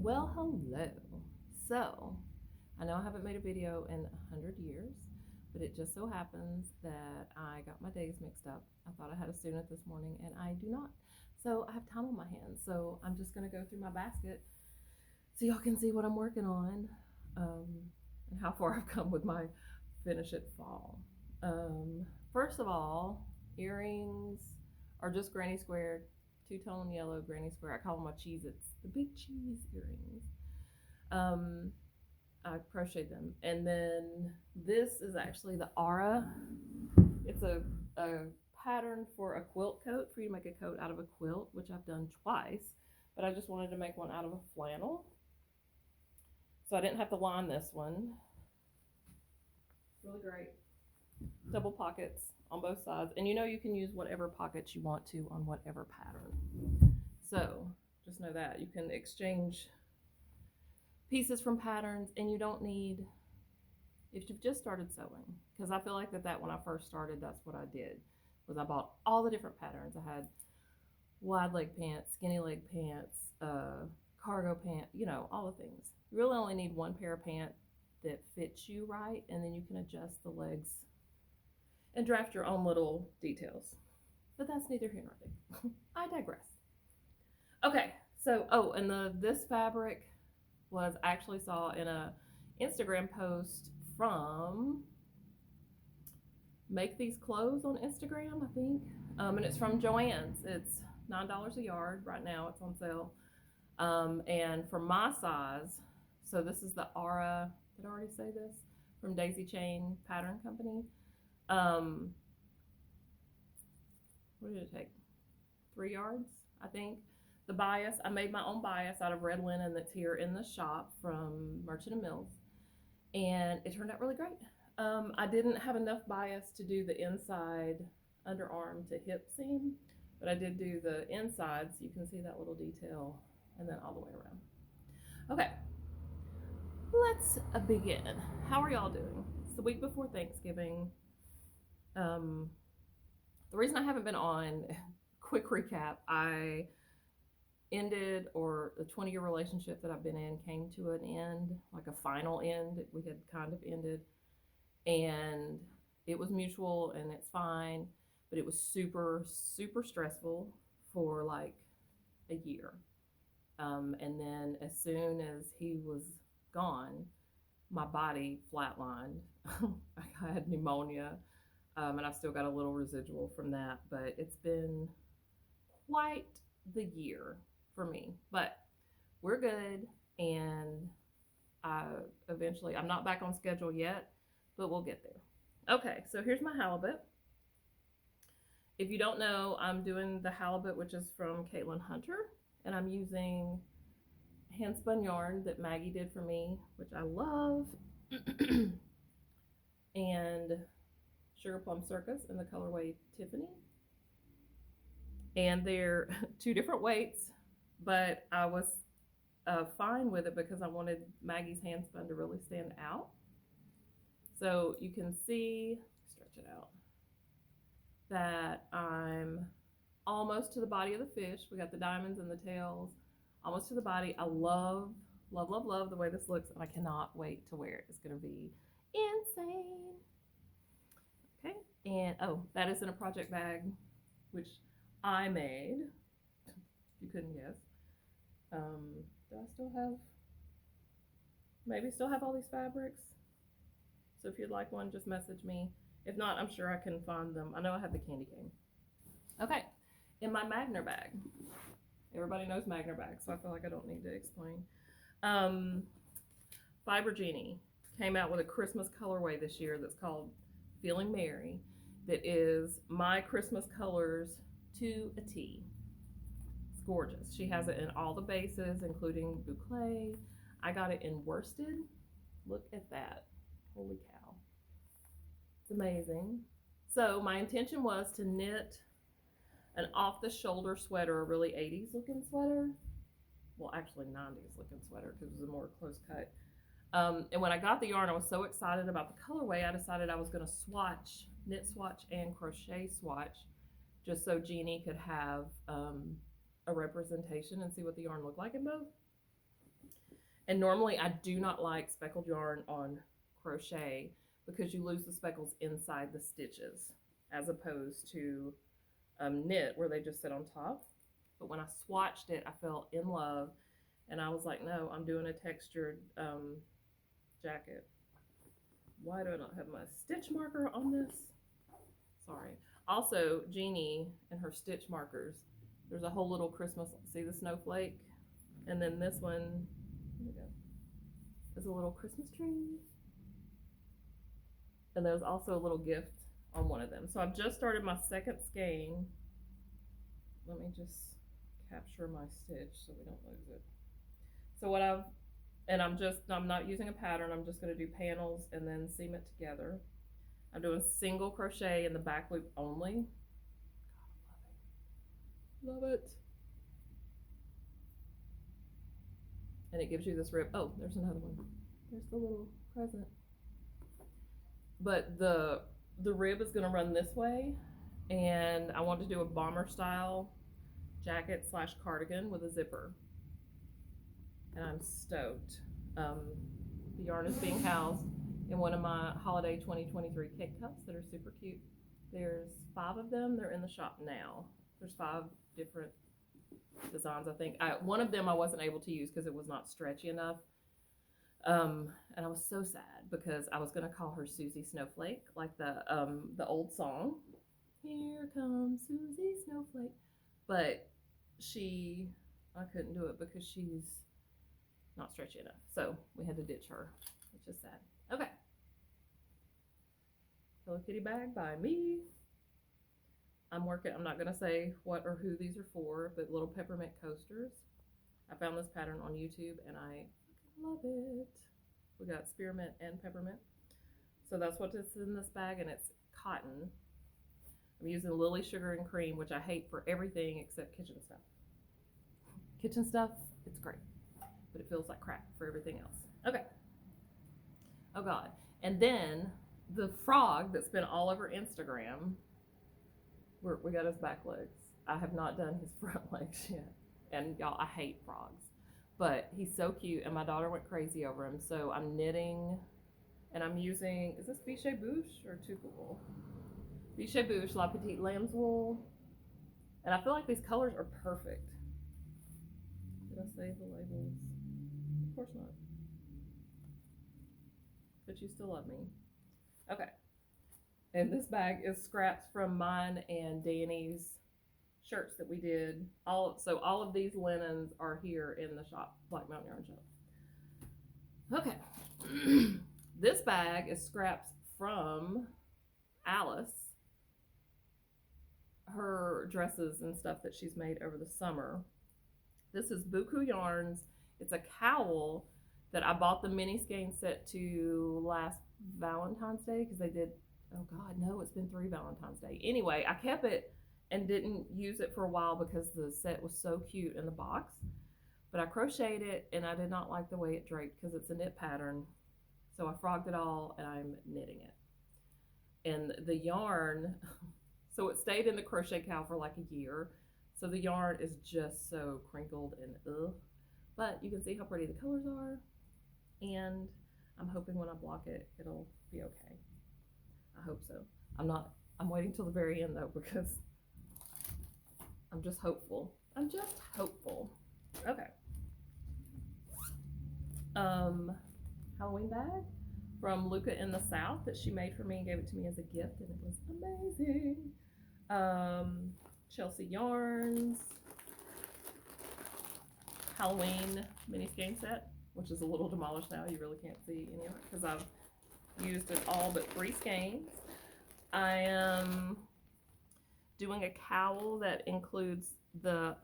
Well, hello. So, I know I haven't made a video in 100 years, but it just so happens that I got my days mixed up. I thought I had a student this morning, and I do not. So, I have time on my hands. So, I'm just going to go through my basket so y'all can see what I'm working on um, and how far I've come with my finish it fall. Um, First of all, earrings are just granny squared, two-tone yellow granny square. I call them my Cheez-Its, the big cheese earrings. Um, I crocheted them, and then this is actually the Aura. It's a pattern for a quilt coat, for you to make a coat out of a quilt, which I've done twice. But I just wanted to make one out of a flannel, so I didn't have to line this one. It's really great. Double pockets on both sides, and you can use whatever pockets you want to on whatever pattern. So just know that you can exchange pieces from patterns, and you don't need, if you've just started sewing, because I feel like that when I first started, that's what I did, was I bought all the different patterns. I had wide leg pants, skinny leg pants, cargo pant, all the things. You really only need one pair of pants that fits you right, and then you can adjust the legs and draft your own little details. But that's neither here nor there. I digress. Okay, so and this fabric was actually saw in a Instagram post from Make These Clothes on Instagram, I think. And it's from Joann's. It's $9 a yard right now. It's on sale. And for my size, so this is the Aura. Did I already say this? From Daisy Chain Pattern Company. What did it take? 3 yards, I think. The bias, I made my own bias out of red linen that's here in the shop from Merchant and Mills, and it turned out really great. I didn't have enough bias to do the inside underarm to hip seam, but I did do the inside, so you can see that little detail, and then all the way around. Okay, let's begin. How are y'all doing? It's the week before Thanksgiving. The reason I haven't been on, quick recap, I ended, or the 20-year relationship that I've been in came to an end, like a final end. We had kind of ended, and it was mutual, and it's fine, but it was super, super stressful for like a year. And then as soon as he was gone, my body flatlined. I had pneumonia, and I've still got a little residual from that, but it's been quite the year for me. But we're good, and eventually, I'm not back on schedule yet, but we'll get there. Okay, so here's my halibut. If you don't know, I'm doing the halibut, which is from Caitlin Hunter, and I'm using hand spun yarn that Maggie did for me, which I love, and Sugar Plum Circus in the colorway Tiffany. And they're two different weights, but I was fine with it because I wanted Maggie's hand spun to really stand out. So you can see, stretch it out, that I'm almost to the body of the fish. We got the diamonds and the tails, almost to the body. I love, love, love, love the way this looks, and I cannot wait to wear it. It's going to be insane. Okay, and that is in a project bag, which I made, if you couldn't guess. Do I still have, maybe still have all these fabrics? So if you'd like one, just message me. If not, I'm sure I can find them. I know I have the candy cane. Okay, in my Magner bag. Everybody knows Magner bags, so I feel like I don't need to explain. Fiber Genie came out with a Christmas colorway this year that's called Feeling Merry, that is my Christmas colors to a T. It's gorgeous. She has it in all the bases, including boucle. I got it in worsted. Look at that. Holy cow. It's amazing. So my intention was to knit an off-the-shoulder sweater, a really 80s looking sweater. Well, actually 90s looking sweater, because it was a more close cut. And when I got the yarn, I was so excited about the colorway, I decided I was going to swatch, knit swatch and crochet swatch, just so Jeannie could have a representation and see what the yarn looked like in both. And normally I do not like speckled yarn on crochet because you lose the speckles inside the stitches as opposed to knit where they just sit on top. But when I swatched it, I fell in love and I was like, no, I'm doing a textured jacket. Why do I not have my stitch marker on this? Sorry. Also, Jeannie and her stitch markers, there's a whole little Christmas, see the snowflake? And then this one, here we go, is a little Christmas tree. And there's also a little gift on one of them. So I've just started my second skein. Let me just capture my stitch so we don't lose it. So what I'm not using a pattern, I'm just gonna do panels and then seam it together. I'm doing single crochet in the back loop only. God, love it. And it gives you this rib. Oh, there's another one. There's the little present. But the rib is gonna run this way, and I want to do a bomber style jacket / cardigan with a zipper. And I'm stoked. The yarn is being housed in one of my holiday 2023 cake cups that are super cute. There's 5 of them. They're in the shop now. There's 5 different designs, I think. One of them I wasn't able to use because it was not stretchy enough. And I was so sad because I was going to call her Susie Snowflake, like the old song. Here comes Susie Snowflake. But I couldn't do it because she's not stretchy enough. So we had to ditch her, which is sad. Okay. Hello Kitty bag by me. I'm not going to say what or who these are for, but little peppermint coasters. I found this pattern on YouTube and I love it. We got spearmint and peppermint. So that's what is in this bag, and it's cotton. I'm using Lily Sugar and Cream, which I hate for everything except kitchen stuff. Kitchen stuff, it's great, but it feels like crap for everything else. Okay. Oh God. And then the frog that's been all over Instagram, we got his back legs. I have not done his front legs yet. And y'all, I hate frogs, but he's so cute and my daughter went crazy over him. So I'm knitting and I'm using, is this Biche Bouche or Tuca wool? Biche Bouche La Petite Lamb's wool. And I feel like these colors are perfect. Did I save the labels? Of course not. But you still love me. Okay. And this bag is scraps from mine and Danny's shirts that we did. So all of these linens are here in the shop, Black Mountain Yarn Shop. Okay. This bag is scraps from Alice, her dresses and stuff that she's made over the summer. This is Buku Yarns. It's a cowl that I bought the mini skein set to last Valentine's Day because they did, oh God, no, it's been 3 Valentine's Day. Anyway, I kept it and didn't use it for a while because the set was so cute in the box. But I crocheted it and I did not like the way it draped because it's a knit pattern. So I frogged it all and I'm knitting it. And the yarn, so it stayed in the crochet cowl for like a year. So the yarn is just so crinkled and ugh. But you can see how pretty the colors are. And I'm hoping when I block it, it'll be okay. I hope so. I'm waiting till the very end though because I'm just hopeful. I'm just hopeful. Okay. Halloween bag from Luca in the South that she made for me and gave it to me as a gift, and it was amazing. Chelsea Yarns Halloween mini skein set, which is a little demolished now. You really can't see any of it because I've used it all but 3 skeins. I am doing a cowl that includes the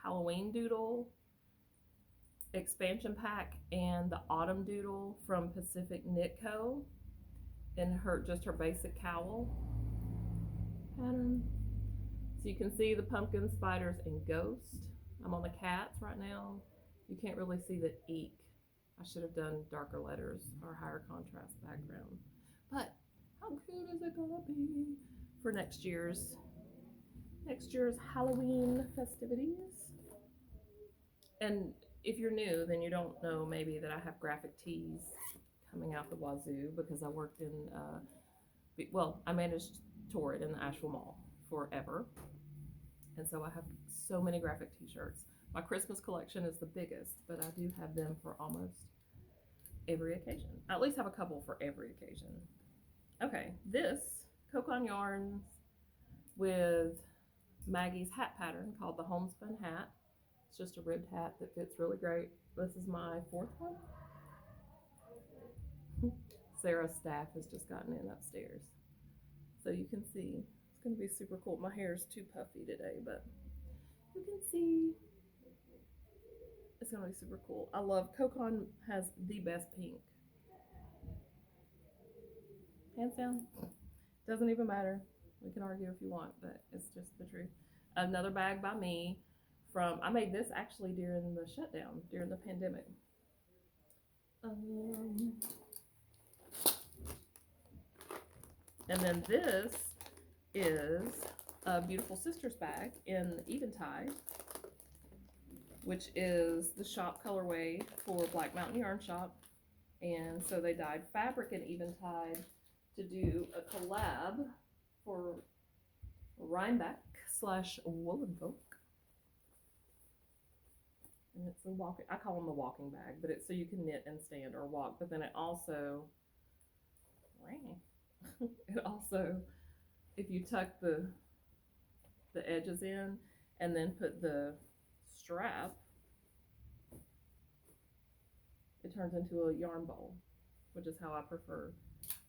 Halloween doodle expansion pack and the autumn doodle from Pacific Knit Co. in just her basic cowl pattern. So you can see the pumpkin, spiders, and ghost. I'm on the cats right now. You can't really see the eek. I should have done darker letters or higher contrast background. But how cute is it gonna be for next year's Halloween festivities? And if you're new, then you don't know maybe that I have graphic tees coming out the wazoo because I worked in, well, I managed Torrid in the Asheville Mall forever. And so I have so many graphic t-shirts. My Christmas collection is the biggest, but I do have them for almost every occasion. I at least have a couple for every occasion. Okay, this Cocon Yarns with Maggie's hat pattern called the Homespun hat. It's just a ribbed hat that fits really great. This is my fourth one. Sarah's staff has just gotten in upstairs. So you can see, it's going to be super cool. My hair is too puffy today, but you can see it's going to be super cool. I love, Cocon has the best pink. Hands down. Doesn't even matter. We can argue if you want, but it's just the truth. Another bag by me from, I made this actually during the shutdown, during the pandemic. And then this is a Beautiful Sisters bag in Eventide, which is the shop colorway for Black Mountain Yarn Shop. And so they dyed fabric in Eventide to do a collab for Rhinebeck / Woolen Folk. And it's a walking, I call them the walking bag, but it's so you can knit and stand or walk, but then it also, if you tuck the edges in and then put the strap, it turns into a yarn bowl, which is how I prefer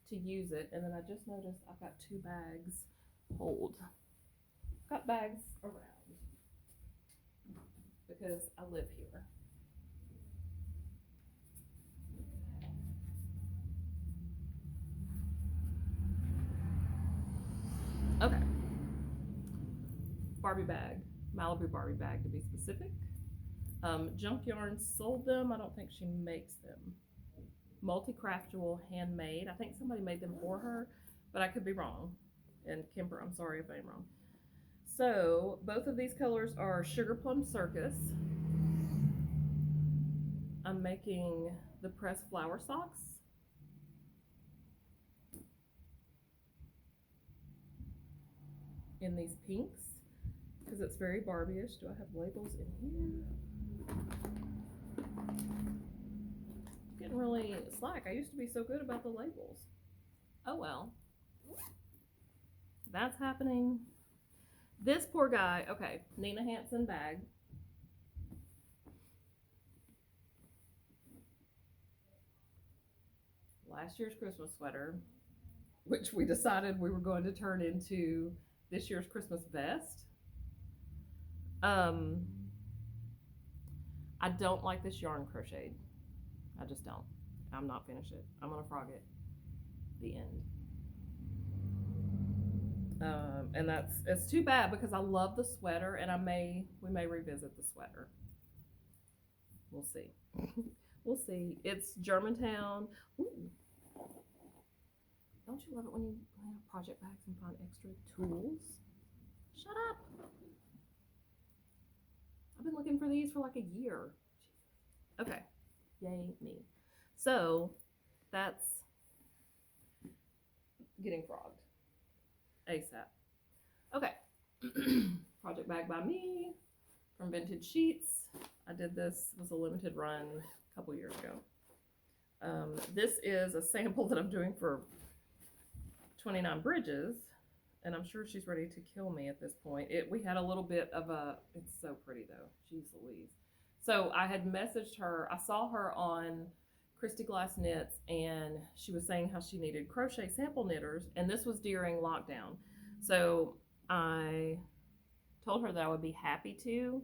to use it. And then I just noticed I've got 2 bags. Hold. I've got bags around because I live here. Okay. Barbie bag, Malibu Barbie bag to be specific. Junk Yarn sold them. I don't think she makes them. Multi-craftual, handmade. I think somebody made them for her, but I could be wrong. And Kimber, I'm sorry if I'm wrong. So both of these colors are Sugar Plum Circus. I'm making the pressed flower socks. In these pinks, because it's very Barbie-ish. Do I have labels in here? Getting really slack. I used to be so good about the labels. Oh well. That's happening. This poor guy, okay, Nina Hansen bag. Last year's Christmas sweater, which we decided we were going to turn into this year's Christmas vest. I don't like this yarn crocheted. I just don't. I'm not finished it. I'm gonna frog it. The end. And it's too bad because I love the sweater, and we may revisit the sweater. We'll see. We'll see. It's Germantown. Ooh. Don't you love it when you have project bags and find extra tools? Shut up. I've been looking for these for like a year. Okay. Yay me. So that's getting frogged. ASAP. Okay. Project bag by me from Vintage Sheets. I did this, was a limited run a couple years ago. This is a sample that I'm doing for 29 Bridges, and I'm sure she's ready to kill me at this point. We had a little bit of a, it's so pretty though, jeez Louise. So I had messaged her, I saw her on Christy Glass Knits, and she was saying how she needed crochet sample knitters, and this was during lockdown. So I told her that I would be happy to,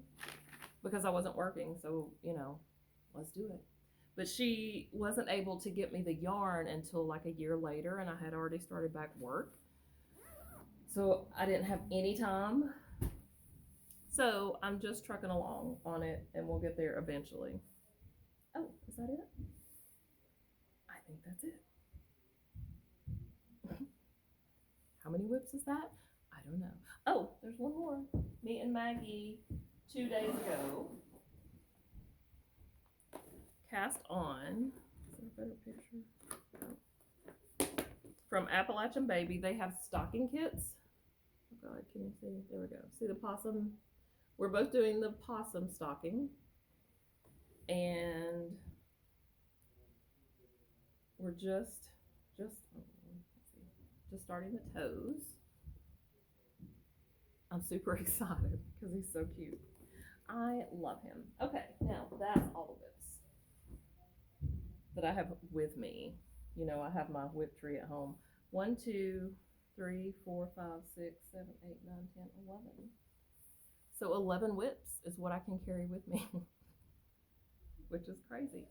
because I wasn't working, so, you know, let's do it. But she wasn't able to get me the yarn until like a year later, and I had already started back work. So I didn't have any time. So I'm just trucking along on it, and we'll get there eventually. Oh, is that it? I think that's it. How many WIPs is that? I don't know. Oh, there's one more. Me and Maggie 2 days ago cast on. Is there a better picture? From Appalachian Baby, they have stocking kits. Oh God, can you see? There we go. See the possum? We're both doing the possum stocking, and we're just starting the toes. I'm super excited because he's so cute. I love him. Okay, now that's all the WIPs that I have with me. You know, I have my WIP tree at home. 1, 2, 3, 4, 5, 6, 7, 8, 9, 10, 11. So 11 WIPs is what I can carry with me, which is crazy.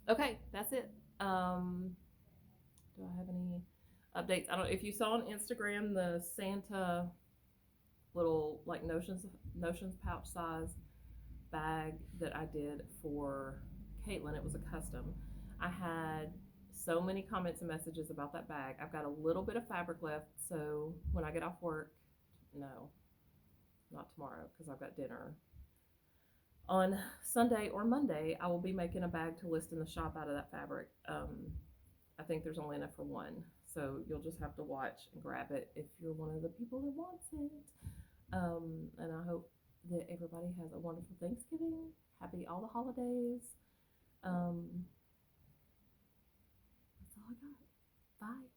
Okay, that's it. Do I have any updates? I don't know if you saw on Instagram the Santa little like notions pouch size bag that I did for Caitlin. It was a custom. I had so many comments and messages about that bag. I've got a little bit of fabric left, so when I get off work, no, not tomorrow because I've got dinner. On Sunday or Monday, I will be making a bag to list in the shop out of that fabric. I think there's only enough for one, so you'll just have to watch and grab it if you're one of the people that wants it. And I hope that everybody has a wonderful Thanksgiving. Happy all the holidays. That's all I got. Bye.